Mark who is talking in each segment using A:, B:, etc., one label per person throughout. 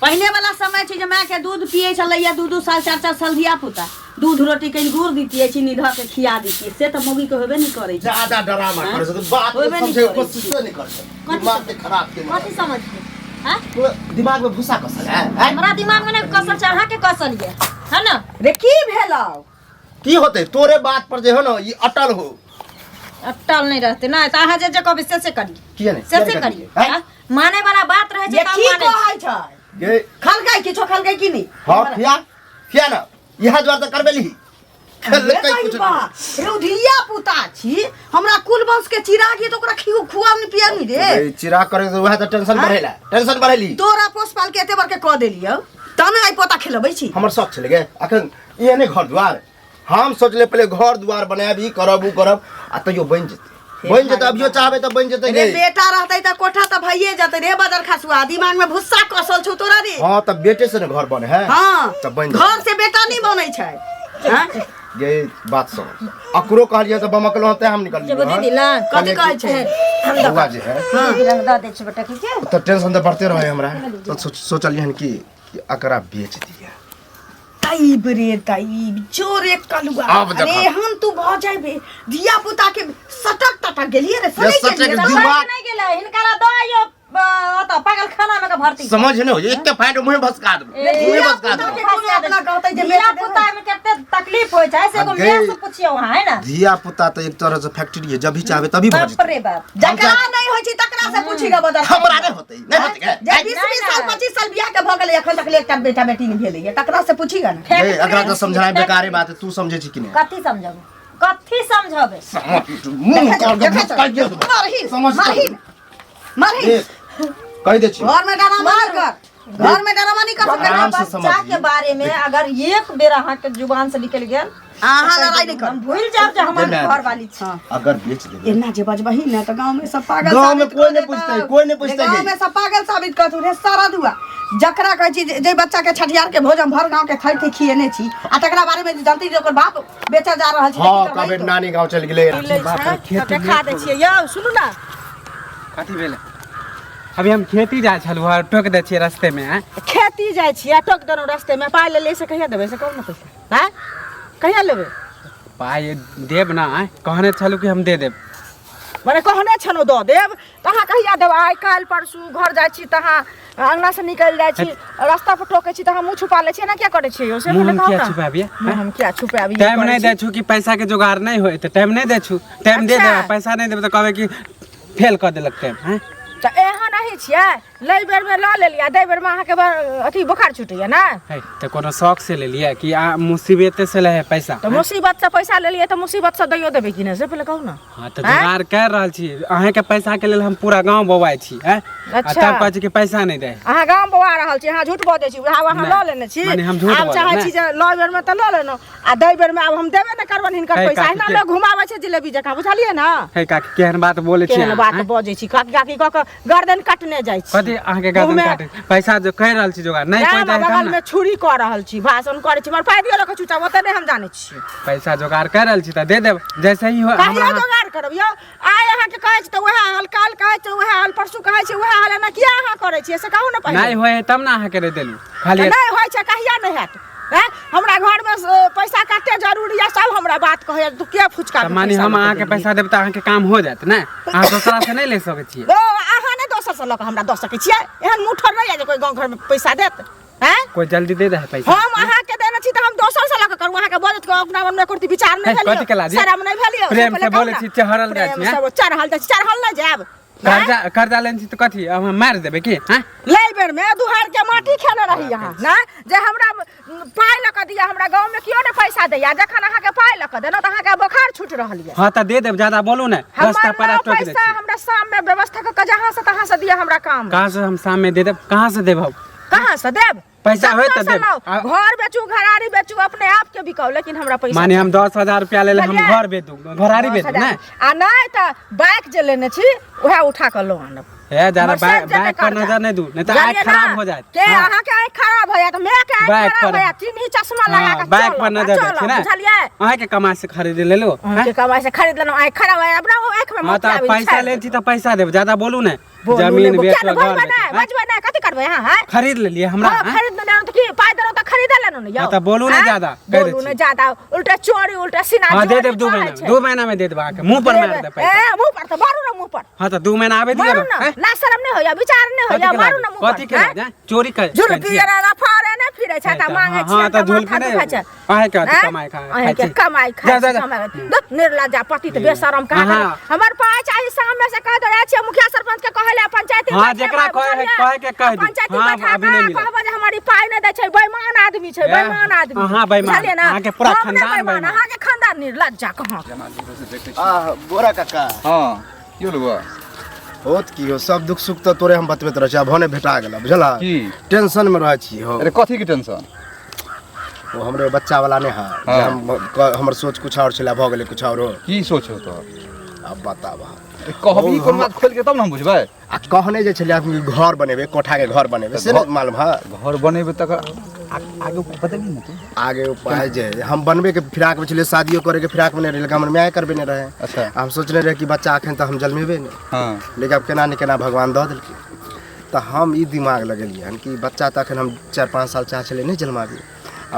A: पहले वाला समय छे जे माय के दूध पिए छलैया 2-2 साल 4-4 साल धिया पुता दूध रोटी कहीं गुड़ दीतिए चीनी धऽ के खिया दीतिए से तो मौगी के होबे नहीं करे
B: ज्यादा ड्रामा करे से बात सबसे कोशिश नहीं करते दिमाग के खराब के
A: कथि समझते हां
B: दिमाग में भूसा कसल है
A: हमरा दिमाग में नहीं कसल चाहा के कसल है ना रे की भेलौ
B: की होते तोरे बात पर जे हो ना ये अटल हो
A: अटल नहीं रहते ना त अहाँ जे कभी से करी
B: किया नहीं
A: से करिए माने वाला बात रहे जे काम माने
B: कहै छै ये
A: खलकै किछो खलकै की नहीं
B: हां किया ना यह द्वार त करबेली खलकै कुछ
A: रे धिया पुता छी हमरा कुल वंश के चिराग ये तो ओकरा खुआ नहीं पिया नहीं रे
B: चिराग करे तो वह त टेंशन बढ़ेली
A: तोरा पोसपाल के एते बर के क देलियौ तने आई पोता खिलबै छी
B: हमर शौक छले गे अखन ये ने घर द्वार हम सोचले पहले घर द्वार बनाबी करब आ तइयो बन जेते अभियो चाहबे त बन जेते
A: रे बेटा रहतै त कोठा त भइए जते रे बदर खसुआ दिमाग में भुस्सा कसल छौ तोरा रे
B: हां त बेटे से ने घर बने है
A: हां
B: त बन
A: घर से बेटा नहीं बनै छै हां
B: ये बात सुन अकरो कहलिए त बमकल होते हम निकल
A: जेबो दीदी ना कथि कहै छै
B: हम बुआ जे है
A: हां रंग द दे छै बेटा ठीक है
B: त टेंशन त बढ़ते रहे हमरा त सोचलिए हन कि एकरा बेच दिया
A: ताई बरे ताई जोरे कलुआ अरे हम तू भ जाबे धिया पुता के सटक गेलिए रे
B: सटक दिमाग
A: नहीं गेलै हिनकरा दयो त पागल खाना में का भर्ती
B: समझ न हो एक के फाइट मुंह भसका दे मुंह भसका दे
A: अपना कहतै जे धिया पुता में केते तकलीफ होय छै से को मैं से पूछियो वहां है ना
B: धिया पुता त एक तरह से फैक्ट्री है जब भी चाहे तभी भज
A: बाप रे बाप जकरा नहीं होय छै तकरा से पूछिगा बदल
B: हमरा नहीं होतै नहीं होतै
A: जे 20 साल 25 साल बियाह के भ गेलै एखन तक एकटा बेटा बेटी नहीं भेलै तकरा से पूछिगा ना
B: ए अकरा तो समझाना बेकार बात है तू समझे छी कि नहीं
A: कथि समझब कथि समझबे
B: मुंह कर दे समझ मारही कह दे छी
A: घर में डरामा नहीं कर सकते बच्चा के बारे में अगर एक बेर अहाँ के जुबान से निकल गेल अहाँ लड़ाई नहीं कर भूल जाब जे हमर घर वाली छी
B: अगर बेच दे
A: एना जे बजबही ना त गांव में सब पागल
B: गांव में कोई नहीं पूछते
A: गांव में सब पागल साबित करतु रे सारा दुआ जकरा कहै छी जे बच्चा के छठियार के भोजन भर गांव के खैर के खिएने छी आ तकरा बारे में जानती जे ओकर बाप बेचा जा रहल छी
B: हां कबे नानी गांव चल गेलै
A: बाप खेत खा दे छियै यौ सुनू ना
C: कथि भेले अभी हम खेती जाय छलु और टोक दे छियै रास्ते में
A: खेती जाय छियै टोक देनो रास्ते में पाइ ले से कहिया देबै से कहू ना पैसा हैं कहिया लेबै
C: पाइ देब ना कहने छलु कि हम दे देब
A: माने कहने छलो द देब तहाँ कहिया देब आइ काल परसू घर जाय छी तहाँ अंगना से निकल जाय छी रास्ता पर टोकै छी तहाँ मुंह छुपा ले छी ना क्या करे छी से
C: मुंह क्या छुपाबिए
A: हम क्या छुपाबी
C: टाइम नहीं दे छु कि पैसा के जुगाड़ नहीं होय त टाइम नहीं दे छु टाइम दे दे पैसा नहीं देब त कहबे कि फेल कर देलक टाइम हैं
A: त एहन नहीं छियै लई बेर में ल लेलिया दे बेर में अहाँ के अथी बुखार छुटैया ना
C: है त कोनो शौक से ले लिया कि मुसीबत से ले है पैसा
A: त मुसीबत से पैसा ले लिया त मुसीबत से दैयो देबे कि ना से पहले कहू ना
C: हां त जुगाड़ कर रहल छी अहाँ के पैसा के लेल हम पूरा गांव बवाई छी हैं
A: अच्छा
C: तब कहै छी कि पैसा नहीं दे
A: अहाँ गांव बवा रहल छी अहाँ झूठ बजै छी वहाँ ल लेने छी
C: माने हम झूठ
A: आब चाहै छी जे ल बेर में त ल लेनो आ दे बेर में अब हम देबे न करबन हिनकर पैसा हिना लोग घुमाबै छै जिलेबी जका बुझलिए ना
C: है काकी केहन बात बोले छी
A: केहन बात बजै छी काकी क के गर्दन काटने जाइ छी
C: कथि अहाँ के गर्दन काटे पैसा जो कह रहल छी जोगाड़ नहीं कोई दे
A: बगल में छुरी क रहल छी भाषण करे छी मर पाइ दियो रख छुटा ओते नहीं हम जाने छी
C: पैसा जोगाड़ कर रहल छी त दे देब जैसे ही हो
A: हमरा जोगाड़ करब यौ आइ अहाँ के कहै छी त वह हाल काल कहै छी वह हाल परसू कहै छी वह हाल ना किया अहाँ करे छी से कहू ना पहिले
C: नहीं होय तब ना अहाँ के दे देलु खाली
A: नहीं होय छै कहिया नहीं हैत हमरा घर में पैसा काटे जरूरी है सब हमरा बात कहे तू के फुचका
C: मानी हम अहाँ के पैसा देब त अहाँ के काम हो जात ना अहाँ दूसरा से नहीं ले सकै छी
A: अहाँ ने दोसर से लक हमरा द सकै छियै एहन मुठर नहीं है जे कोई गांव घर में पैसा देत हैं
C: कोई जल्दी दे दे पैसा
A: हम अहाँ के देने छी त हम दोसर से लक करू अहाँ के बजत को अपना मन में करती विचार नहीं भेलियो
C: कथि के लाजी
A: शर्म नहीं भेलियो
C: प्रेम से बोले छी चढ़ल जाय छी
A: सब चढ़ल नहीं जाब
C: कर्जा लेन छी त कथि अब हम मार देबे की हैं
A: ले बेर में दुहार के माटी खेले रही यहाँ ना जे हमरा पाइ लक दिया हमरा गांव में कियो ने पैसा दैया जखन अहाँ के पाइ लक देनो त अहाँ के बुखार छूट रहल है
C: हां त दे देब ज्यादा बोलू ना रास्ता पर टोक दे
A: पैसा हमरा शाम में व्यवस्था क जहां से तहां से दिया हमरा काम
C: कहां से हम शाम में दे देब कहां से देब
A: कहां से देब
C: पैसा होय त देब
A: घर बेचू घरारी बेचू अपने आप के बिकाऊ लेकिन हमरा पैसा
C: माने हम 10,000 रुपया ले हम घर बेचू घरारी बेचू ना
A: आ नहीं त बाइक जे लेने छी वह उठा क लो आनब
C: है जरा
A: मोटरसाइकिल
C: बैग पर
A: करता।
C: नजर नहीं दू नहीं तो
A: जानिए
C: आँख
A: ना,
C: खराब हो जाए
A: के अहाँ के आँख खराब हो जाए तो मैं के आँख
C: बैग
A: खराब
C: पर-
A: हो जाए तीन ही चश्मा लगा के
C: बैग
A: चलो,
C: पर नजर
A: चलो,
C: रखी ना
A: बुझलिए
C: अहाँ के कमाई से खरीद ले लो हैं?
A: के कमाई से खरीद लेना आँख खराब है अपना वो आँख में
C: हाँ तो
A: मोतियाबिंद
C: पैसा
A: छाड़ि
C: ले
A: दे।
C: थी तो पैसा देब ज्यादा बोलू ने
A: बोलू
C: जमीन
A: ने,
C: बेच
A: क्या
C: लो
A: बजबै
C: घर
A: ना,
C: बेच, हैं?
A: बजबै ना, कथी करबै यहाँ, हैं?
C: खरीद ले लिए हमरा
A: हाँ,
C: हैं?
A: खरीद लेना तो की पाई देना तो खरीद लेना ना
C: हाँ, तो बोलू ना ज्यादा, कह
A: बोलू
C: दै
A: ना
C: छी।
A: ज्यादा उल्टा चोरी उल्टा सीना
C: हाँ दे
A: जोरी
C: देब 2
A: कहै
C: महीना
A: छै।
C: 2 महीना में दे देब अहाँके मुंह पर मार दे पैसा
A: ए मुंह पर तो मारू ना मुंह पर
C: हाँ तो 2 महीना आवे दियो
A: मारू
C: ना
A: ना
C: हैं?
A: ना शर्म नहीं होया विचार नहीं होया मारू ना मुंह पर
C: कथी के लाज हैं? चोरी कर
A: झुल पियरा ना फारे ना फिरे छै त मांगे छी
C: हाँ तो झूल के नहीं अहाँ के अथी कमाई खा
A: अहे के कमाई
C: जा,
A: खाय
C: जा, जा।
A: कमाई दत निर्लज्जा पति त बेशरम कहा
C: हाँ।
A: हमर पाँच चाहिए शाम में से कह दे छै मुखिया सरपंच के कहले पंचायती
C: हाँ, जेकरा कहे के कह दी।
A: पंचायती
C: हाँ,
A: बैठा
C: अभी नहीं मिला।
A: कहबे जे हमारी पाई नहीं दे छै बेईमान आदमी छै बेईमान आदमी
C: हाँ, बेईमान।
A: बुझलियै ना?
C: अहाँ के पूरा
A: हम नहीं
C: खानदान बेईमान।
A: अहाँ के खानदान निर्लज्जा कहाँ
B: बोरा काका
D: हाँ क्यों लगवा
B: होत की हो सब दुख सुख तो तोरे हम बतबैत रह छी अब भने भेटा गेल बुझला
D: की
B: टेंशन में रह छी हो
D: अरे कथी के टेंशन
B: वो हमरे बच्चा वाला ने है
D: हाँ।
B: हमर सोच कुछ और छला भ गेलै कुछ और हो
D: की सोचो तो
B: अब बताबा
D: कहबी कोन बात खोल के तब ना हम बुझबै
B: आ कहने जे छलै कि घर बनेबे कोठा के घर बनेबे से नहीं मालूम है
D: घर बनेबे तक आगे बतेबी ना तू
B: आगे उपाय जे हम बनबे के फिराक में छलै शादियो करे के फिराक में नहीं रहे हमर म्याय करबे नहीं रहे
D: अच्छा
B: हम सोचने रहे कि बच्चा अखन तक हम जन्मेबे नहीं
D: हाँ
B: लेकिन अब केना न केना भगवान दऽ देलकै तऽ हम ई दिमाग लगेलियै हन कि बच्चा तऽ अखन हम 4-5 साल चाह छलै नहि जन्माबी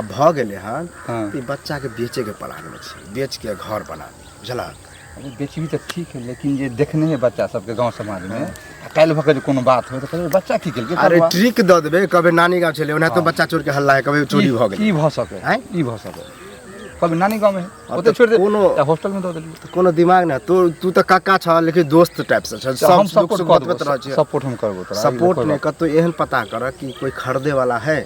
B: अब भऽ गेलै हन
D: हाँ।
B: तऽ ई बच्चा के बेचे के प्लान में छै बेच के घर बनाबी बुझलक
D: अरे बेचबी तो ठीक है लेकिन ये देखने है बच्चा सबके गांव समाज में काल्हि भऽ के जे कोनो बात हो तो कहबै बच्चा की केलकै
B: अरे ट्रिक दऽ देबै कभी नानी गाँव छलै ओना तऽ बच्चा चोर के हल्ला है कभी चोरी भऽ गेलै
D: की भऽ सकै
B: हैं?
D: ई भऽ सकै कभी नानी गांव में ओते छोड़ दे
B: कोनो-
D: हॉस्टल में दऽ देली
B: तऽ कोनो दिमाग ना तू तऽ काका छ लेकिन दोस्त टाइप से छ
D: हम
B: सब दुख सुख
D: सपोर्ट
B: बतबैत रहै छियै
D: सपोर्ट हम करबो तोरा
B: सपोर्ट नहीं कतो एहन पता कर कि कोई खरीदे वाला है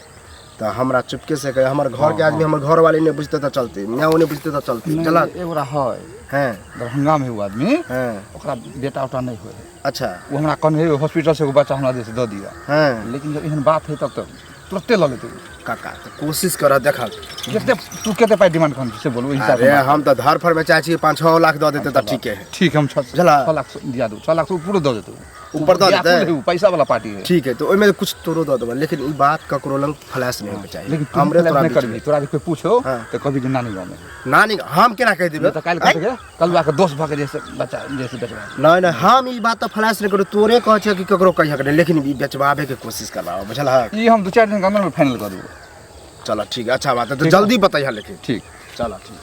B: तो हमरा चुपके से कहे हमर घर के आदमी हमर घर वाले नहीं बुझते तो चलते मैं नहीं बुझते तो चलते चला
D: एगोरा है
B: हैं
D: दरभंगा में हुआ आदमी
B: हैं
D: ओकरा बेटा उटा नहीं हुए
B: अच्छा
D: वो हमरा कहने हॉस्पिटल से एगो बच्चा हमरा जैसे दऽ दिया
B: हैं
D: लेकिन जब एहन बात है तब तो तुरंते लऽ लेते
B: काका तो कोशिश कर देखल
D: जते तू कते पाई डिमांड कर से बोलू हिसाब
B: अरे हम तो धर फर में चाहे छी 5-6 लाख दऽ देते तो ठीक है
D: ठीक हम
B: चला।
D: 6 लाख दिया दू 6 लाख तो पूरा दऽ देतू
B: ऊपर दऽ देतै?
D: पैसा वाला पार्टी है
B: ठीक है तो ओइमे कुछ तोरो दऽ देबे लेकिन ई बात ककरो लंग फ्लैश नहीं होके चाहिए
D: लेकिन तू
B: हमरे
D: नहीं
B: तोरा
D: करबी तोरा कोई पूछो
B: हाँ।
D: तो कभी कि नानी गांव में
B: नानी हम केना कह देबे
D: तो काल कह कल के दोस्त भाग जैसे बच्चा जैसे बेचवा
B: नहीं नहीं हम ई बात तो फ्लैश नहीं करो तोरे कह छै कि ककरो कहिया करे लेकिन ई बेचबाबे के कोशिश करबा बुझल है
D: ई हम 2-4 दिन के अंदर में फाइनल कर देबो
B: चलो ठीक है अच्छा बात है तो जल्दी बताइए लेकिन
D: ठीक
B: चलो ठीक